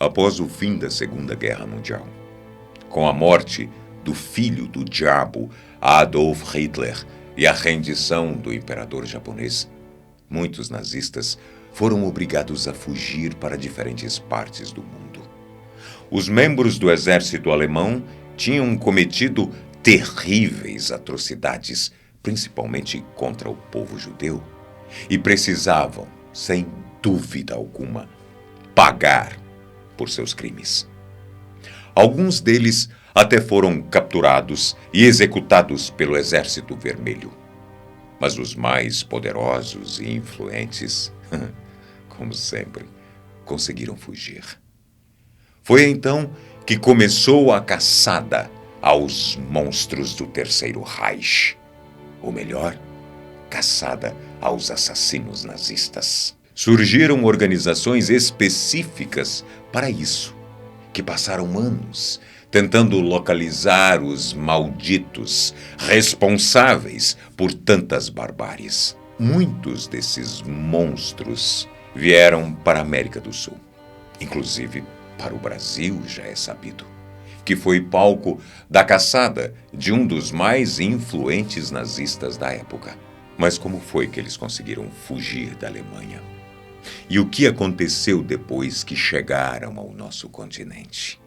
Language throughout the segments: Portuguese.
Após o fim da Segunda Guerra Mundial, com a morte do filho do diabo, Adolf Hitler, e a rendição do imperador japonês, muitos nazistas foram obrigados a fugir para diferentes partes do mundo. Os membros do exército alemão tinham cometido terríveis atrocidades, principalmente contra o povo judeu, e precisavam, sem dúvida alguma, pagar por seus crimes. Alguns deles até foram capturados e executados pelo Exército Vermelho. Mas os mais poderosos e influentes, como sempre, conseguiram fugir. Foi então que começou a caçada aos monstros do Terceiro Reich. Ou melhor, caçada aos assassinos nazistas. Surgiram organizações específicas para isso, que passaram anos tentando localizar os malditos responsáveis por tantas barbáries. Muitos desses monstros vieram para a América do Sul. Inclusive, para o Brasil já é sabido, que foi palco da caçada de um dos mais influentes nazistas da época. Mas como foi que eles conseguiram fugir da Alemanha? E o que aconteceu depois que chegaram ao nosso continente?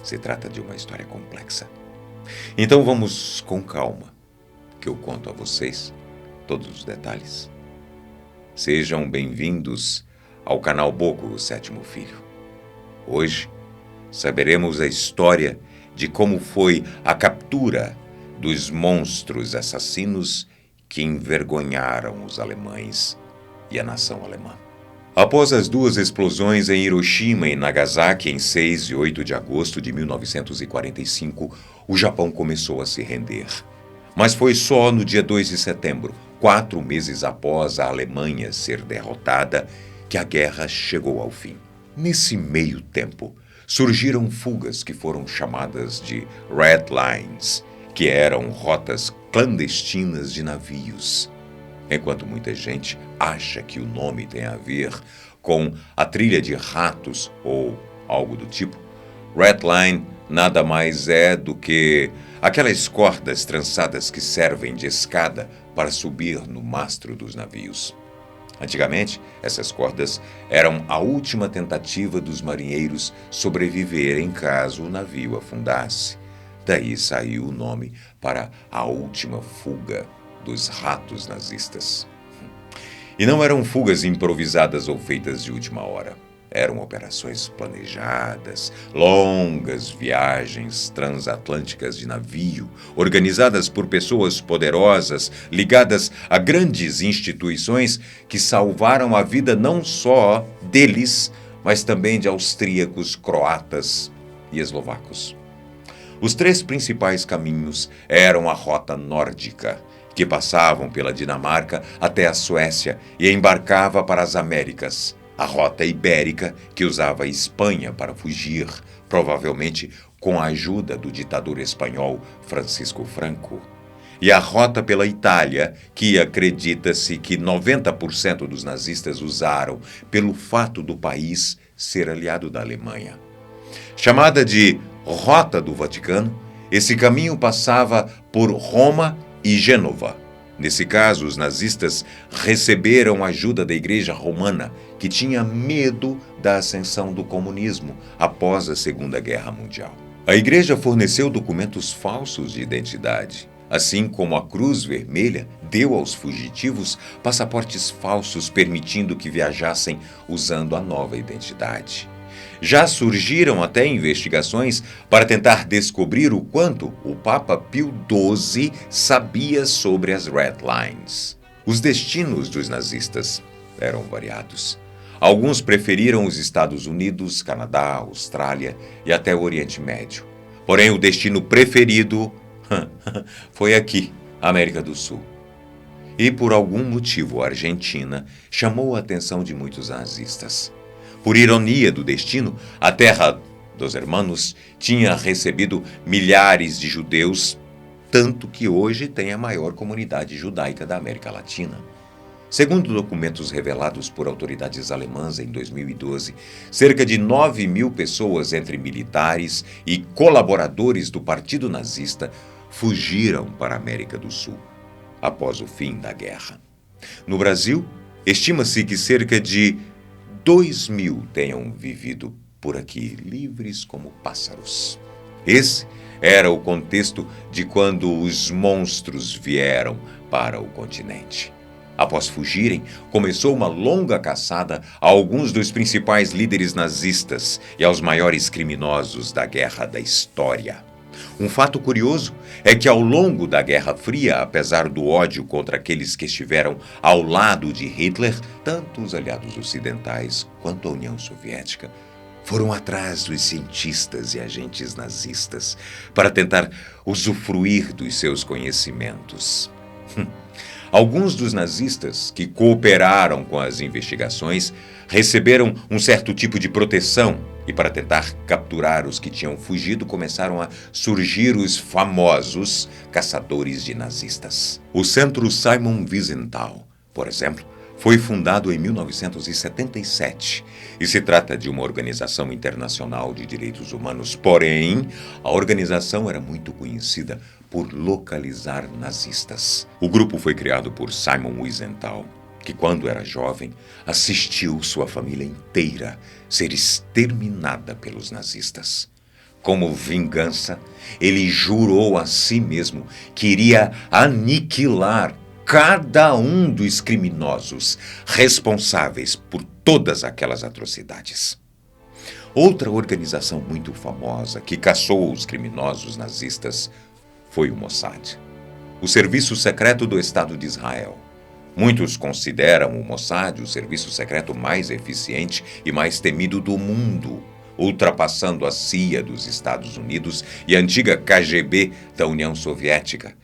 Se trata de uma história complexa. Então vamos com calma, que eu conto a vocês todos os detalhes. Sejam bem-vindos ao canal Boco, o Sétimo Filho. Hoje saberemos a história de como foi a captura dos monstros assassinos que envergonharam os alemães e a nação alemã. Após as duas explosões em Hiroshima e Nagasaki em 6 e 8 de agosto de 1945, o Japão começou a se render. Mas foi só no dia 2 de setembro, 4 meses após a Alemanha ser derrotada, que a guerra chegou ao fim. Nesse meio tempo, surgiram fugas que foram chamadas de Red Lines, que eram rotas clandestinas de navios. Enquanto muita gente acha que o nome tem a ver com a trilha de ratos ou algo do tipo, Red Line nada mais é do que aquelas cordas trançadas que servem de escada para subir no mastro dos navios. Antigamente, essas cordas eram a última tentativa dos marinheiros sobreviverem caso o navio afundasse. Daí saiu o nome para a última fuga dos ratos nazistas. E não eram fugas improvisadas ou feitas de última hora. Eram operações planejadas, longas viagens transatlânticas de navio, organizadas por pessoas poderosas, ligadas a grandes instituições que salvaram a vida não só deles, mas também de austríacos, croatas e eslovacos. Os 3 principais caminhos eram a rota nórdica, que passavam pela Dinamarca até a Suécia e embarcava para as Américas. A rota ibérica, que usava a Espanha para fugir, provavelmente com a ajuda do ditador espanhol Francisco Franco. E a rota pela Itália, que acredita-se que 90% dos nazistas usaram pelo fato do país ser aliado da Alemanha. Chamada de Rota do Vaticano, esse caminho passava por Roma e Gênova. Nesse caso, os nazistas receberam ajuda da Igreja Romana, que tinha medo da ascensão do comunismo após a Segunda Guerra Mundial. A Igreja forneceu documentos falsos de identidade, assim como a Cruz Vermelha deu aos fugitivos passaportes falsos permitindo que viajassem usando a nova identidade. Já surgiram até investigações para tentar descobrir o quanto o Papa Pio XII sabia sobre as Red Lines. Os destinos dos nazistas eram variados. Alguns preferiram os Estados Unidos, Canadá, Austrália e até o Oriente Médio. Porém, o destino preferido foi aqui, América do Sul. E por algum motivo, a Argentina chamou a atenção de muitos nazistas. Por ironia do destino, a terra dos hermanos tinha recebido milhares de judeus, tanto que hoje tem a maior comunidade judaica da América Latina. Segundo documentos revelados por autoridades alemãs em 2012, cerca de 9.000 pessoas, entre militares e colaboradores do Partido Nazista, fugiram para a América do Sul após o fim da guerra. No Brasil, estima-se que cerca de 2.000 tenham vivido por aqui, livres como pássaros. Esse era o contexto de quando os monstros vieram para o continente. Após fugirem, começou uma longa caçada a alguns dos principais líderes nazistas e aos maiores criminosos da guerra da história. Um fato curioso é que ao longo da Guerra Fria, apesar do ódio contra aqueles que estiveram ao lado de Hitler, tanto os aliados ocidentais quanto a União Soviética foram atrás dos cientistas e agentes nazistas para tentar usufruir dos seus conhecimentos. Alguns dos nazistas que cooperaram com as investigações receberam um certo tipo de proteção e, para tentar capturar os que tinham fugido, começaram a surgir os famosos caçadores de nazistas. O Centro Simon Wiesenthal, por exemplo, foi fundado em 1977 e se trata de uma organização internacional de direitos humanos, porém, a organização era muito conhecida por localizar nazistas. O grupo foi criado por Simon Wiesenthal, que quando era jovem, assistiu sua família inteira ser exterminada pelos nazistas. Como vingança, ele jurou a si mesmo que iria aniquilar cada um dos criminosos responsáveis por todas aquelas atrocidades. Outra organização muito famosa que caçou os criminosos nazistas foi o Mossad, o serviço secreto do Estado de Israel. Muitos consideram o Mossad o serviço secreto mais eficiente e mais temido do mundo, ultrapassando a CIA dos Estados Unidos e a antiga KGB da União Soviética.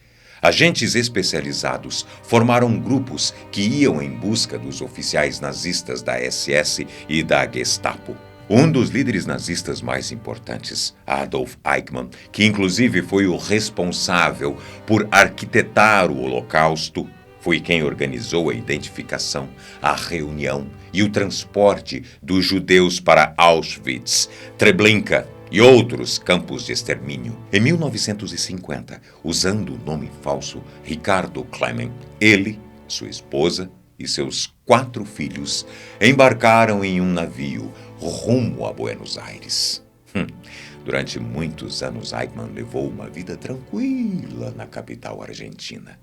Agentes especializados formaram grupos que iam em busca dos oficiais nazistas da SS e da Gestapo. Um dos líderes nazistas mais importantes, Adolf Eichmann, que inclusive foi o responsável por arquitetar o Holocausto, foi quem organizou a identificação, a reunião e o transporte dos judeus para Auschwitz, Treblinka e outros campos de extermínio. Em 1950, usando o nome falso Ricardo Klement, ele, sua esposa e seus 4 filhos embarcaram em um navio rumo a Buenos Aires. Durante muitos anos, Eichmann levou uma vida tranquila na capital argentina.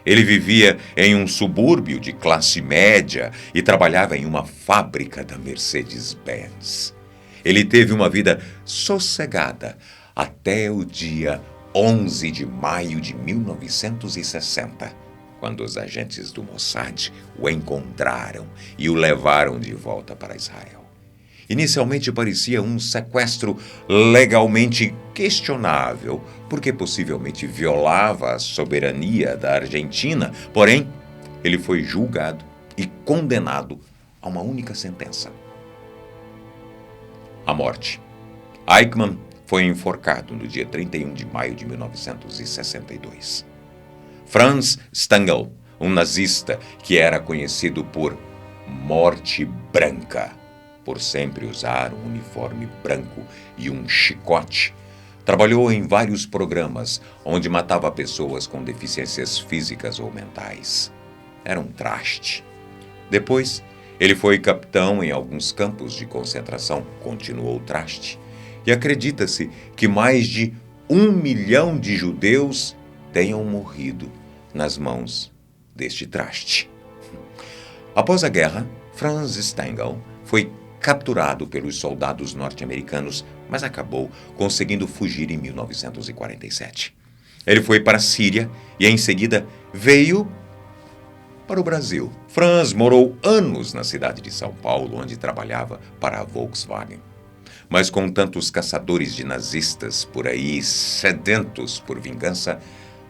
Ele vivia em um subúrbio de classe média e trabalhava em uma fábrica da Mercedes-Benz. Ele teve uma vida sossegada até o dia 11 de maio de 1960, quando os agentes do Mossad o encontraram e o levaram de volta para Israel. Inicialmente parecia um sequestro legalmente questionável, porque possivelmente violava a soberania da Argentina, porém, ele foi julgado e condenado a uma única sentença: a morte. Eichmann foi enforcado no dia 31 de maio de 1962. Franz Stangl, um nazista que era conhecido por Morte Branca, por sempre usar um uniforme branco e um chicote, trabalhou em vários programas onde matava pessoas com deficiências físicas ou mentais. Era um traste. Depois, ele foi capitão em alguns campos de concentração, continuou o traste, e acredita-se que mais de 1 milhão de judeus tenham morrido nas mãos deste traste. Após a guerra, Franz Stangl foi capturado pelos soldados norte-americanos, mas acabou conseguindo fugir em 1947. Ele foi para a Síria e, em seguida, veio para o Brasil. Franz morou anos na cidade de São Paulo, onde trabalhava para a Volkswagen. Mas com tantos caçadores de nazistas por aí, sedentos por vingança,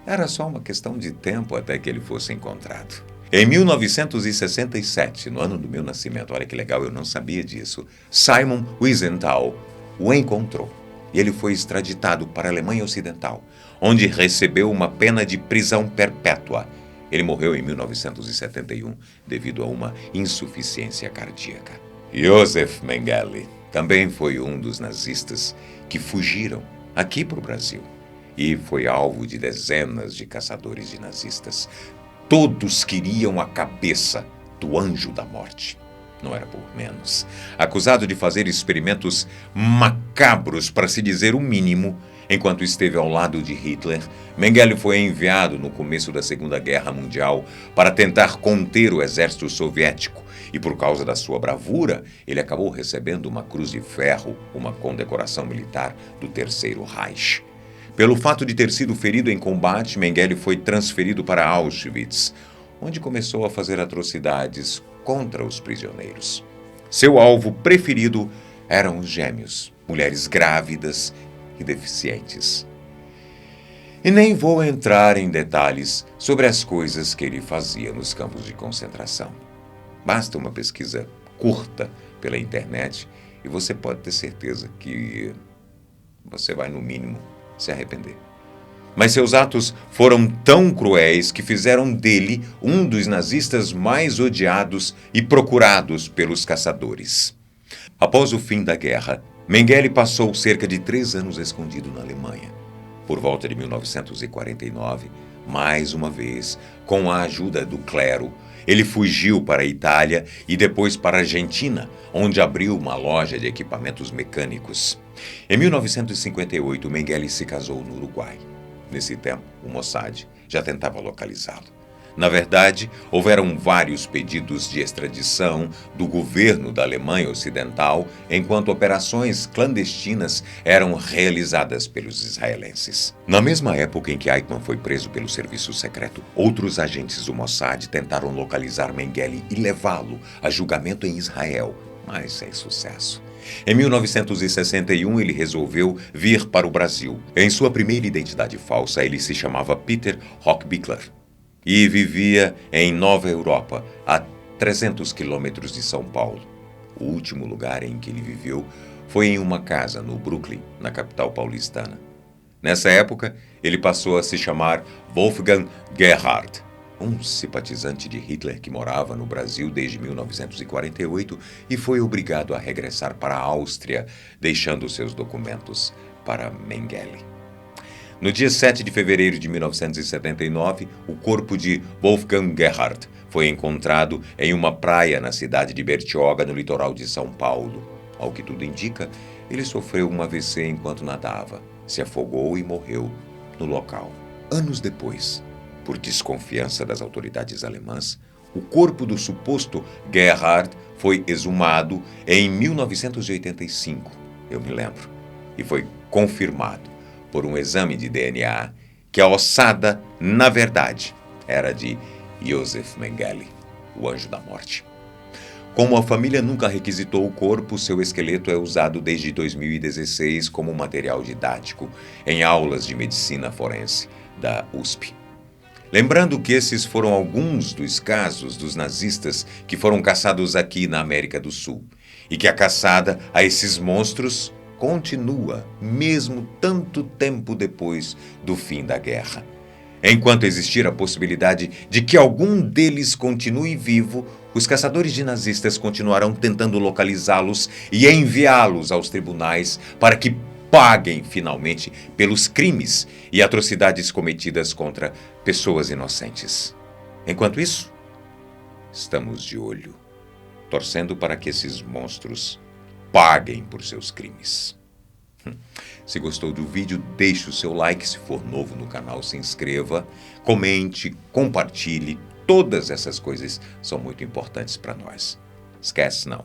era só uma questão de tempo até que ele fosse encontrado. Em 1967, no ano do meu nascimento, olha que legal, eu não sabia disso, Simon Wiesenthal o encontrou e ele foi extraditado para a Alemanha Ocidental, onde recebeu uma pena de prisão perpétua Ele morreu em 1971 devido a uma insuficiência cardíaca. Josef Mengele também foi um dos nazistas que fugiram aqui para o Brasil e foi alvo de dezenas de caçadores de nazistas. Todos queriam a cabeça do anjo da morte. Não era por menos. Acusado de fazer experimentos macabros, para se dizer o mínimo, enquanto esteve ao lado de Hitler, Mengele foi enviado no começo da Segunda Guerra Mundial para tentar conter o exército soviético. E por causa da sua bravura, ele acabou recebendo uma Cruz de Ferro, uma condecoração militar do Terceiro Reich. Pelo fato de ter sido ferido em combate, Mengele foi transferido para Auschwitz, onde começou a fazer atrocidades contra os prisioneiros. Seu alvo preferido eram os gêmeos, mulheres grávidas e deficientes. E nem vou entrar em detalhes sobre as coisas que ele fazia nos campos de concentração. Basta uma pesquisa curta pela internet e você pode ter certeza que você vai, no mínimo, se arrepender. Mas seus atos foram tão cruéis que fizeram dele um dos nazistas mais odiados e procurados pelos caçadores. Após o fim da guerra, Mengele passou cerca de 3 anos escondido na Alemanha. Por volta de 1949, mais uma vez, com a ajuda do clero, ele fugiu para a Itália e depois para a Argentina, onde abriu uma loja de equipamentos mecânicos. Em 1958, Mengele se casou no Uruguai. Nesse tempo, o Mossad já tentava localizá-lo. Na verdade, houveram vários pedidos de extradição do governo da Alemanha Ocidental, enquanto operações clandestinas eram realizadas pelos israelenses. Na mesma época em que Eichmann foi preso pelo serviço secreto, outros agentes do Mossad tentaram localizar Mengele e levá-lo a julgamento em Israel, mas sem sucesso. Em 1961, ele resolveu vir para o Brasil. Em sua primeira identidade falsa, ele se chamava Peter Hochbichler e vivia em Nova Europa, a 300 quilômetros de São Paulo. O último lugar em que ele viveu foi em uma casa no Brooklyn, na capital paulistana. Nessa época, ele passou a se chamar Wolfgang Gerhard, um simpatizante de Hitler que morava no Brasil desde 1948 e foi obrigado a regressar para a Áustria, deixando seus documentos para Mengele. No dia 7 de fevereiro de 1979, o corpo de Wolfgang Gerhard foi encontrado em uma praia na cidade de Bertioga, no litoral de São Paulo. Ao que tudo indica, ele sofreu um AVC enquanto nadava, se afogou e morreu no local. Anos depois, por desconfiança das autoridades alemãs, o corpo do suposto Gerhard foi exumado em 1985, eu me lembro, e foi confirmado por um exame de DNA que a ossada, na verdade, era de Josef Mengele, o anjo da morte. Como a família nunca requisitou o corpo, seu esqueleto é usado desde 2016 como material didático em aulas de medicina forense da USP. Lembrando que esses foram alguns dos casos dos nazistas que foram caçados aqui na América do Sul, e que a caçada a esses monstros continua, mesmo tanto tempo depois do fim da guerra. Enquanto existir a possibilidade de que algum deles continue vivo, os caçadores de nazistas continuarão tentando localizá-los e enviá-los aos tribunais para que paguem finalmente pelos crimes e atrocidades cometidas contra pessoas inocentes. Enquanto isso, estamos de olho, torcendo para que esses monstros paguem por seus crimes. Se gostou do vídeo, deixe o seu like. Se for novo no canal, se inscreva, comente, compartilhe. Todas essas coisas são muito importantes para nós. Esquece não.